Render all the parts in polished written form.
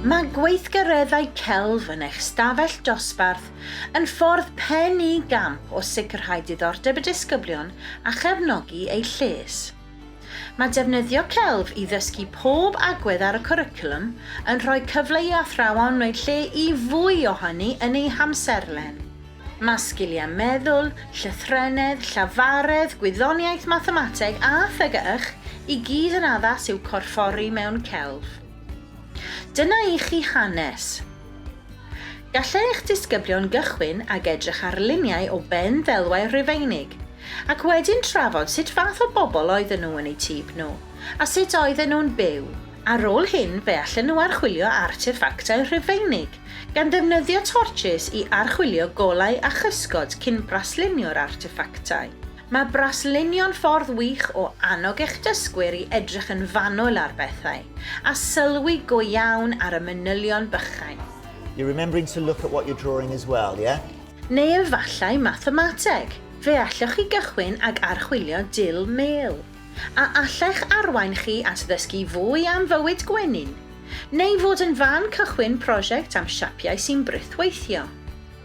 Mae gweithgareddau celf yn eich stafell dosbarth yn ffordd pen i gamp o sicrhau diddordeb y disgyblion a chefnogi eu lles. Mae defnyddio celf i ddysgu pob agwedd ar y cwricwlwm yn rhoi cyfle i athrawon wneud lle i fwy ohoni yn eu hamserlen. Mae sgiliau meddwl, llythrennedd, llafaredd, gwyddoniaeth mathemateg a thygych i gyd yn addas i'w corffori mewn celf. Dyna i chi hanes. Gallai eich disgyblion gychwyn ag edrych ar luniau o ben ddelwau Rhufeinig, ac wedyn trafod sut fath o bobl oedden nhw yn eu tyb nhw, a sut oedden nhw'n byw. Ar ôl hyn, fe allan nhw archwilio arteffactau Rhufeinig, gan ddefnyddio torches i archwilio golau a chysgod cyn braslunio'r arteffactau. Mae braslunio'n ffordd wych o annog eich dysgwyr i edrych yn fanwl ar bethau, a sylwi go iawn ar y manylion bychain. You're remembering to look at what you're drawing as well, yeah? Neu efallai mathemateg. Fe allwch chi gychwyn ag archwilio dil mêl. A allech arwain chi at ddysgu fwy am fywyd gwenyn, neu fod yn fan cychwyn prosiect am siapiau sy'n brithweithio.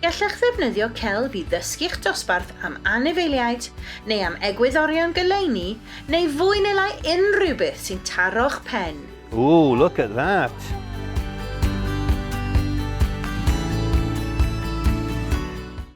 Gallech ddefnyddio celf i ddysgu'ch dosbarth am anifeiliaid, neu am egwyddorion goleuni, neu fwy neu lai unrhyw beth sy'n taro'ch pen. Ooh, look at that.